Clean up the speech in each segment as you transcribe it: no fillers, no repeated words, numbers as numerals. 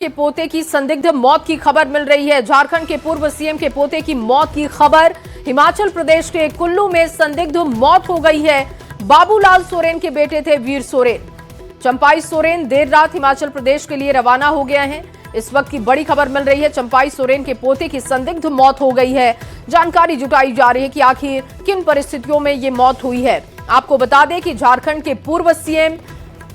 के पोते की संदिग्ध मौत की खबर मिल रही है। झारखंड के पूर्व सीएम के पोते की मौत की खबर। हिमाचल प्रदेश के कुल्लू में संदिग्ध मौत हो गई है। बाबूलाल सोरेन के बेटे थे वीर सोरेन। चंपाई सोरेन देर रात हिमाचल प्रदेश के लिए रवाना हो गए हैं। इस वक्त की बड़ी खबर मिल रही है, चंपाई सोरेन के पोते की संदिग्ध मौत हो गई है। जानकारी जुटाई जा रही है कि आखिर किन परिस्थितियों में ये मौत हुई है। आपको बता दें कि झारखंड के पूर्व सीएम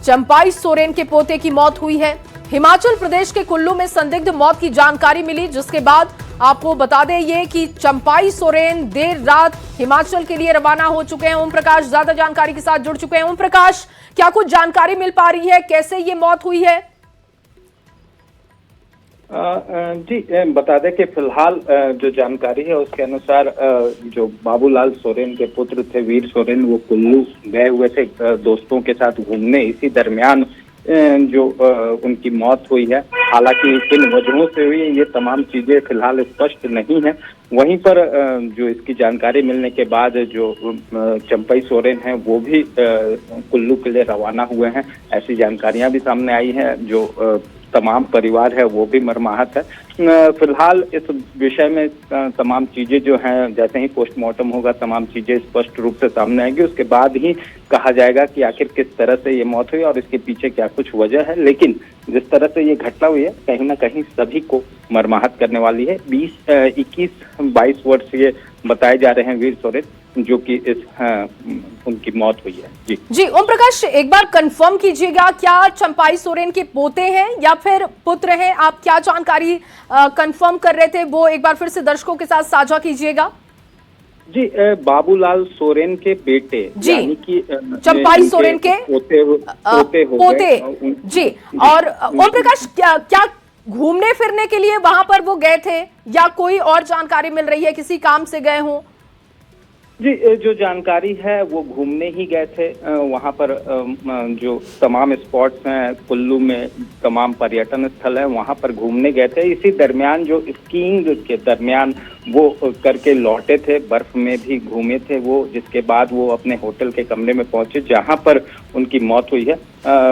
चंपाई सोरेन के पोते की मौत हुई है। हिमाचल प्रदेश के कुल्लू में संदिग्ध मौत की जानकारी मिली, जिसके बाद आपको बता दें ये कि चंपाई सोरेन देर रात हिमाचल के लिए रवाना हो चुके हैं। ओम प्रकाश ज्यादा जानकारी के साथ जुड़ चुके हैं। ओम प्रकाश, क्या कुछ जानकारी मिल पा रही है, कैसे ये मौत हुई है? जी बता दें कि फिलहाल जो जानकारी है उसके अनुसार जो बाबूलाल सोरेन के पुत्र थे वीर सोरेन, वो कुल्लू गए हुए थे दोस्तों के साथ घूमने। इसी दरमियान जो उनकी मौत हुई है। हालांकि किन वजहों से हुई ये तमाम चीजें फिलहाल स्पष्ट नहीं है। वहीं पर जो इसकी जानकारी मिलने के बाद जो चंपाई सोरेन हैं वो भी कुल्लू के लिए रवाना हुए हैं। ऐसी जानकारियां भी सामने आई हैं। जो तमाम परिवार है वो भी मर्माहत है। फिलहाल इस विषय में तमाम चीजें जो हैं, जैसे ही पोस्टमार्टम होगा तमाम चीजें स्पष्ट रूप से सामने आएंगी। उसके बाद ही कहा जाएगा कि आखिर किस तरह से ये मौत हुई और इसके पीछे क्या कुछ वजह है। लेकिन जिस तरह से ये घटना हुई है कहीं ना कहीं सभी को मर्माहत करने वाली है। 21-22 वर्ष ये बताए जा रहे हैं वीर सोरेन, जो कि उनकी मौत हुई है। जी ओम प्रकाश, एक बार कंफर्म कीजिएगा, क्या चंपाई सोरेन के पोते हैं या फिर पुत्र हैं? आप क्या जानकारी कंफर्म कर रहे थे, वो एक बार फिर से दर्शकों के साथ साझा कीजिएगा। जी बाबूलाल सोरेन के बेटे, यानी कि चंपाई सोरेन के पोते जी। और ओम प्रकाश, क्या घूमने फिरने के लिए वहां पर वो गए थे या कोई और जानकारी मिल रही है, किसी काम से गए हों? जी जो जानकारी है वो घूमने ही गए थे। वहाँ पर जो तमाम स्पॉट्स हैं कुल्लू में, तमाम पर्यटन स्थल है, वहाँ पर घूमने गए थे। इसी दरमियान जो स्कीइंग के दरमियान वो करके लौटे थे, बर्फ में भी घूमे थे वो, जिसके बाद वो अपने होटल के कमरे में पहुंचे जहाँ पर उनकी मौत हुई है।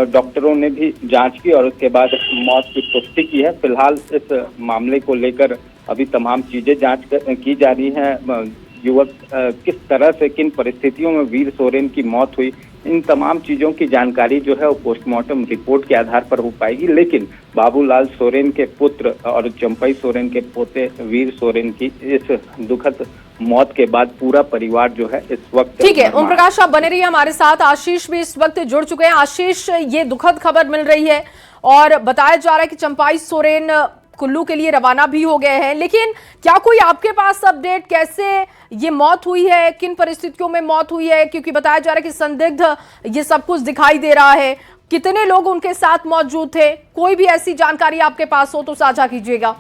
डॉक्टरों ने भी जांच की और उसके बाद मौत की पुष्टि की है। फिलहाल इस मामले को लेकर अभी तमाम चीजें जांच की जा रही हैं। युवक किस तरह से, किन परिस्थितियों में वीर सोरेन की मौत हुई, इन तमाम चीजों की जानकारी जो है वो पोस्टमार्टम रिपोर्ट के आधार पर हो पाएगी। लेकिन बाबूलाल सोरेन के पुत्र और चंपाई सोरेन के पोते वीर सोरेन की इस दुखद मौत के बाद पूरा परिवार जो है इस वक्त। ठीक है ओम प्रकाश, आप बने रहिए हमारे साथ। आशीष भी इस वक्त जुड़ चुके हैं। आशीष, ये दुखद खबर मिल रही है और बताया जा रहा है कि चंपाई सोरेन कुल्लू के लिए रवाना भी हो गए हैं, लेकिन क्या कोई आपके पास अपडेट, कैसे ये मौत हुई है, किन परिस्थितियों में मौत हुई है? क्योंकि बताया जा रहा है कि संदिग्ध ये सब कुछ दिखाई दे रहा है। कितने लोग उनके साथ मौजूद थे? कोई भी ऐसी जानकारी आपके पास हो तो साझा कीजिएगा।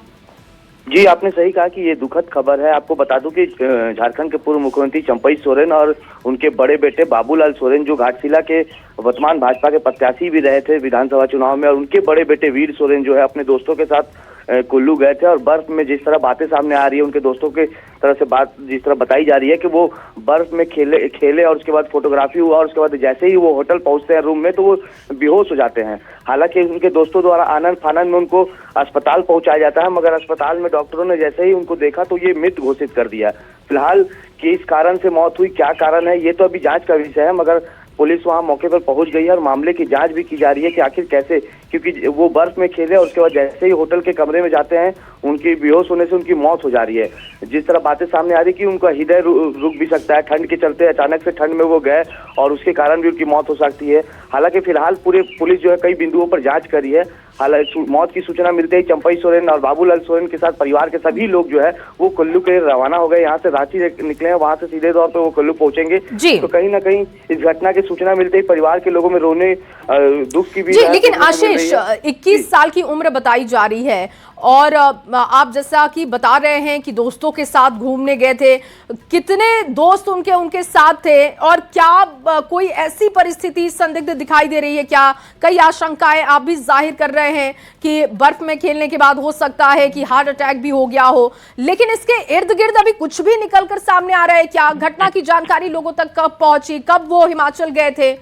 जी आपने सही कहा कि ये दुखद खबर है। आपको बता दूं कि झारखंड के पूर्व मुख्यमंत्री चंपाई सोरेन और उनके बड़े बेटे बाबूलाल सोरेन, जो घाटशिला के वर्तमान भाजपा के प्रत्याशी भी रहे थे विधानसभा चुनाव में, और उनके बड़े बेटे वीर सोरेन जो है अपने दोस्तों के साथ कुल्लू गए थे। और बर्फ में जिस तरह बातें सामने आ रही है, उनके दोस्तों के तरह से बात जिस तरह बताई जा रही है कि वो बर्फ में खेले और उसके बाद फोटोग्राफी हुआ और उसके बाद जैसे ही वो होटल पहुंचते हैं रूम में तो वो बेहोश हो जाते हैं। हालांकि उनके दोस्तों द्वारा आनंद फानंद में उनको अस्पताल पहुंचाया जाता है, मगर अस्पताल में डॉक्टरों ने जैसे ही उनको देखा तो ये मृत घोषित कर दिया। फिलहाल किस कारण से मौत हुई, क्या कारण है, ये तो अभी जांच का विषय है। मगर पुलिस वहां मौके पर पहुंच गई है और मामले की जांच भी की जा रही है कि आखिर कैसे, क्योंकि वो बर्फ में खेले और उसके बाद जैसे ही होटल के कमरे में जाते हैं उनकी बेहोश होने से उनकी मौत हो जा रही है। जिस तरह बातें सामने आ रही कि उनका हृदय रुक भी सकता है, ठंड के चलते अचानक से ठंड में वो गए और उसके कारण भी उनकी मौत हो सकती है। हालांकि फिलहाल पूरे पुलिस जो है कई बिंदुओं पर जांच कर रही है। हालांकि मौत की सूचना मिलते ही चंपाई सोरेन और बाबूलाल सोरेन के साथ परिवार के सभी लोग जो है वो कुल्लू के लिए रवाना हो गए। यहाँ से रांची निकले हैं, वहां से सीधे तौर पे वो कुल्लू पहुंचेंगे। तो कहीं ना कहीं इस घटना की सूचना मिलते ही परिवार के लोगों में रोने, दुख की भी। लेकिन आशीष, 21 साल की उम्र बताई जा रही है और आप जैसा कि बता रहे हैं कि दोस्तों के साथ घूमने गए थे, कितने दोस्त उनके साथ थे और क्या कोई ऐसी परिस्थिति संदिग्ध दिखाई दे रही है क्या? कई आशंकाएं आप भी जाहिर कर रहे हैं कि बर्फ में खेलने के बाद हो सकता है कि हार्ट अटैक भी हो गया हो, लेकिन इसके इर्द गिर्द अभी कुछ भी निकलकर सामने आ रहा है क्या? घटना की जानकारी लोगों तक कब पहुंची, कब वो हिमाचल गए थे?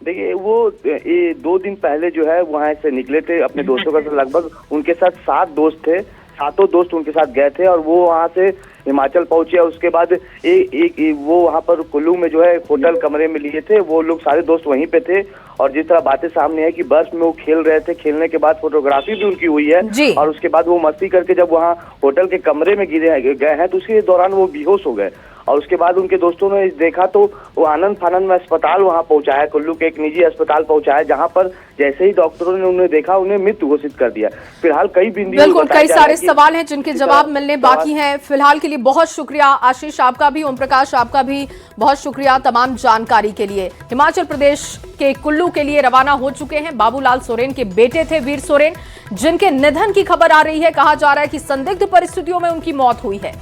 देखिए वो ये 2 दिन पहले जो है वहाँ से निकले थे अपने दोस्तों का, लगभग उनके साथ 7 दोस्त थे, 7 दोस्त उनके साथ गए थे और वो वहाँ से हिमाचल पहुंचे। उसके बाद वो वहाँ पर कुल्लू में जो है होटल कमरे में लिए थे, वो लोग सारे दोस्त वहीं पे थे। और जिस तरह बातें सामने है कि बस में वो खेल रहे थे, खेलने के बाद फोटोग्राफी भी उनकी हुई है और उसके बाद वो मस्ती करके जब वहाँ होटल के कमरे में गए हैं तो उसके दौरान वो बेहोश हो गए। और उसके बाद उनके दोस्तों ने देखा तो वो आनंद फानंद में अस्पताल वहां पहुंचाया, कुल्लू के एक निजी अस्पताल पहुंचाया, जहां पर जैसे ही डॉक्टरों ने उन्हें देखा उन्हें मृत घोषित कर दिया। फिलहाल कई बिल्कुल कई सारे सवाल हैं जिनके जवाब मिलने बाकी हैं। फिलहाल के लिए बहुत शुक्रिया आशीष आपका भी, ओम प्रकाश आपका भी बहुत शुक्रिया तमाम जानकारी के लिए। हिमाचल प्रदेश के कुल्लू के लिए रवाना हो चुके हैं बाबूलाल सोरेन के बेटे थे वीर सोरेन, जिनके निधन की खबर आ रही है। कहा जा रहा है कि संदिग्ध परिस्थितियों में उनकी मौत हुई है।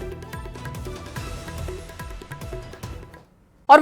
और